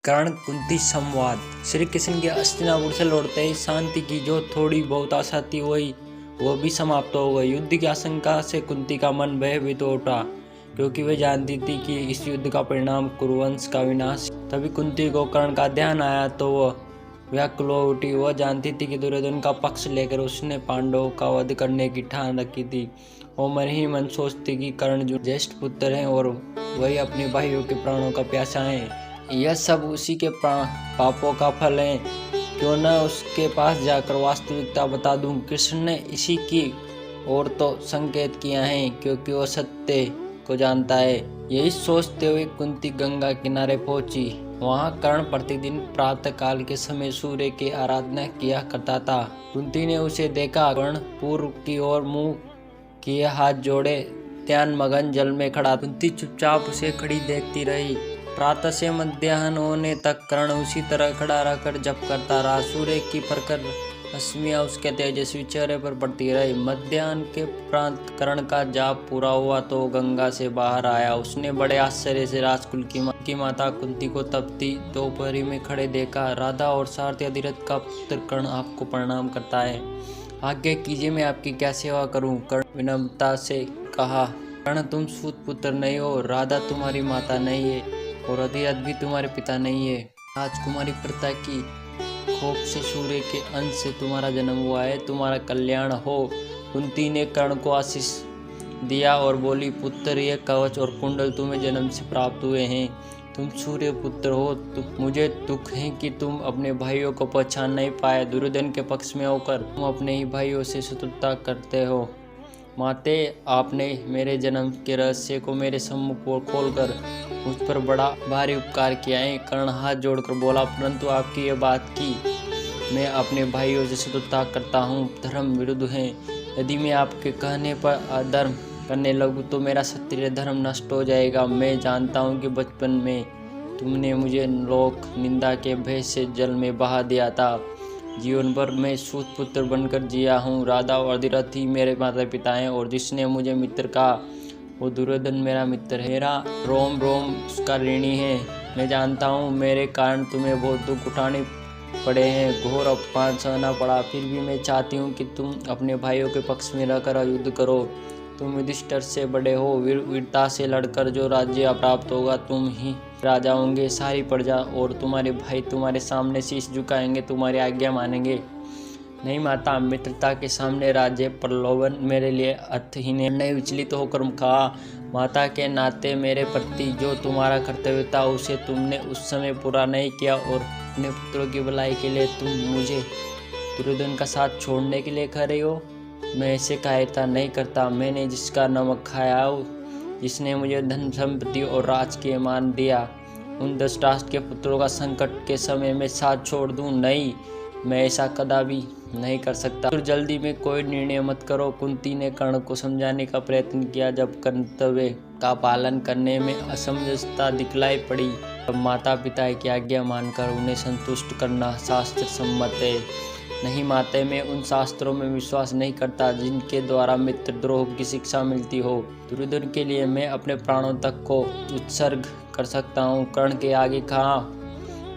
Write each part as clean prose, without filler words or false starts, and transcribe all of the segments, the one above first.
कर्ण कुंती संवाद। श्री कृष्ण के हस्तिनापुर से लौटते ही शांति की जो थोड़ी बहुत आशा थी वो भी समाप्त हो गई। युद्ध की आशंका से कुंती का मन भयभीत हो उठा, क्योंकि वे जानती थी कि इस युद्ध का परिणाम कुरुवंश का विनाश। तभी कुंती को कर्ण का ध्यान आया तो वह व्याकुल हो उठी। वह जानती थी कि दुर्योधन का पक्ष लेकर उसने पांडवों का वध करने की ठान रखी थी। वो मन ही मन सोचती कि कर्ण जो ज्येष्ठ पुत्र हैं और वही अपने भाइयों के प्राणों का प्यासा है, यह सब उसी के पापों का फल है। क्यों न उसके पास जाकर वास्तविकता बता दूं। कृष्ण ने इसी की ओर तो संकेत किया है, क्योंकि वह सत्य को जानता है। यही सोचते हुए कुंती गंगा किनारे पहुंची। वहां कर्ण प्रतिदिन प्रातः काल के समय सूर्य की आराधना किया करता था। कुंती ने उसे देखा। कर्ण पूर्व की ओर मुंह किए हाथ जोड़े ध्यान मगन जल में खड़ा। कुंती चुपचाप उसे खड़ी देखती रही। प्रातः से मध्याह्न होने तक कर्ण उसी तरह खड़ा रहकर जप करता रहा। सूर्य की प्रखर रश्मियां उसके तेजस्वी चेहरे पर पड़ती रही। मध्याह्न के उपरांत कर्ण का जाप पूरा हुआ तो गंगा से बाहर आया। उसने बड़े आश्चर्य से राजकुल की माता कुंती को तपती दोपहरी में खड़े देखा। राधा और सारथी अधिरथ का पुत्र कर्ण आपको प्रणाम करता है। आज्ञा कीजिए, मैं आपकी क्या सेवा करूं? कर्ण विनम्रता से कहा। कर्ण, तुम सूत पुत्र नहीं हो, राधा तुम्हारी माता नहीं है और अधिरथ भी तुम्हारे पिता नहीं है। राजकुमारी प्रथा की खोप से सूर्य के अंश से तुम्हारा जन्म हुआ है। तुम्हारा कल्याण हो। कुंती ने कर्ण को आशीष दिया और बोली, पुत्र, ये कवच और कुंडल तुम्हें जन्म से प्राप्त हुए हैं। तुम सूर्य पुत्र हो। मुझे दुख है कि तुम अपने भाइयों को पहचान नहीं पाए। दुर्योधन के पक्ष में होकर तुम अपने ही भाइयों से शत्रुता करते हो। माते, आपने मेरे जन्म के रहस्य को मेरे सम्मुख खोलकर मुझ पर बड़ा भारी उपकार किया है। कर्ण हाथ जोड़कर बोला, परंतु आपकी यह बात की मैं अपने भाइयों से शत्रुता करता हूँ धर्म विरुद्ध है। यदि मैं आपके कहने पर अधर्म करने लगूँ तो मेरा क्षत्रिय धर्म नष्ट हो जाएगा। मैं जानता हूँ कि बचपन में तुमने मुझे लोक निंदा के भय से जल में बहा दिया था। जीवन भर मैं सूत पुत्र बनकर जिया हूँ। राधा और अधिरथ ही मेरे माता पिता हैं और जिसने मुझे मित्र कहा वो दुर्योधन मेरा मित्र है। मेरा रोम रोम उसका ऋणी है। मैं जानता हूँ मेरे कारण तुम्हें बहुत दुख उठाने पड़े हैं, घोर अपमान सहना पड़ा। फिर भी मैं चाहती हूँ कि तुम अपने भाइयों के पक्ष में रहकर युद्ध करो। तुम युधिष्ठिर से बड़े हो। वीरता से लड़कर जो राज्य प्राप्त होगा तुम ही राजा होंगे। सारी प्रजा और तुम्हारे भाई तुम्हारे सामने शीश झुकाएंगे, तुम्हारी आज्ञा मानेंगे। नहीं माता, मित्रता के सामने राज्य प्रलोभन मेरे लिए अर्थहीन है। नहीं विचलित होकर कहा, माता के नाते मेरे प्रति जो तुम्हारा कर्तव्य था उसे तुमने उस समय पूरा नहीं किया और अपने पुत्रों की भलाई के लिए तुम मुझे दुर्योधन का साथ छोड़ने के लिए खड़े हो। मैं ऐसे कायरता नहीं करता। मैंने जिसका नमक खाया, जिसने मुझे धन संपत्ति और राजकीय मान दिया, उन धृतराष्ट्र के पुत्रों का संकट के समय में साथ छोड़ दूं? नहीं, मैं ऐसा कदापि नहीं कर सकता। तो जल्दी में कोई निर्णय मत करो। कुंती ने कर्ण को समझाने का प्रयत्न किया। जब कर्तव्य का पालन करने में असमंजसता दिखलाई पड़ी तब माता पिता की आज्ञा मानकर उन्हें संतुष्ट करना शास्त्र सम्मत है। नहीं माते, मैं उन शास्त्रों में विश्वास नहीं करता जिनके द्वारा मित्रद्रोह की शिक्षा मिलती हो। दुर्योधन के लिए मैं अपने प्राणों तक को उत्सर्ग कर सकता हूँ। कर्ण के आगे कहा,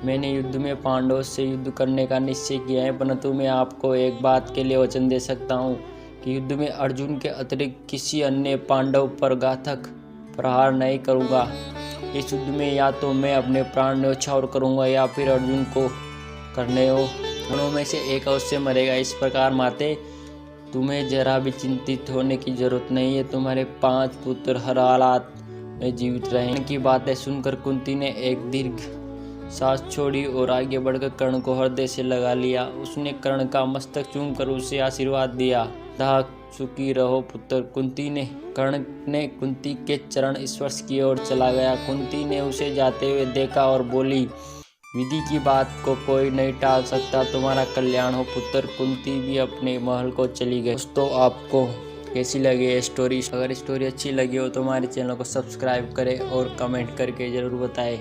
मैंने युद्ध में पांडवों से युद्ध करने का निश्चय किया है, परंतु मैं आपको एक बात के लिए वचन दे सकता हूँ कि युद्ध में अर्जुन के अतिरिक्त किसी अन्य पांडव पर घातक प्रहार नहीं करूँगा। इस युद्ध में या तो मैं अपने प्राण न्यौछावर करूँगा या फिर अर्जुन को करने हो। दोनों में से एक अवश्य मरेगा। इस प्रकार माते, तुम्हें जरा भी चिंतित होने की जरूरत नहीं है। तुम्हारे 5 पुत्र हर हालात में जीवित रहेंगे। की बातें सुनकर कुंती ने एक दीर्घ सांस छोड़ी और आगे बढ़कर कर्ण को हृदय से लगा लिया। उसने कर्ण का मस्तक चूमकर उसे आशीर्वाद दिया। सुखी रहो पुत्र। कर्ण ने कुंती के चरण स्पर्श किए और चला गया। कुंती ने उसे जाते हुए देखा और बोली, विधि की बात को कोई नहीं टाल सकता। तुम्हारा कल्याण हो पुत्र। कुंती भी अपने महल को चली गई। दोस्तों, आपको कैसी लगी ये स्टोरी? अगर स्टोरी अच्छी लगी हो तो हमारे चैनल को सब्सक्राइब करें और कमेंट करके ज़रूर बताएं।